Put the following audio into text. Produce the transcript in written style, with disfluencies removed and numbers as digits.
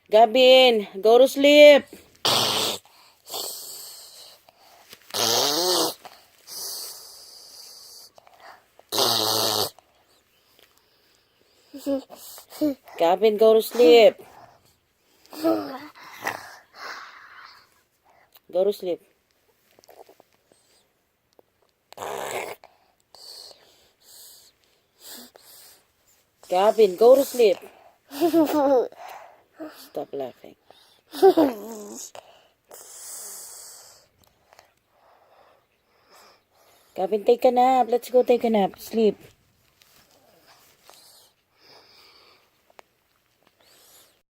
Gavin, go to sleep. Gavin, go to sleep. Go to sleep. Gavin, go to sleep. Stop laughing. Gavin, take a nap. Let's go take a nap. Sleep.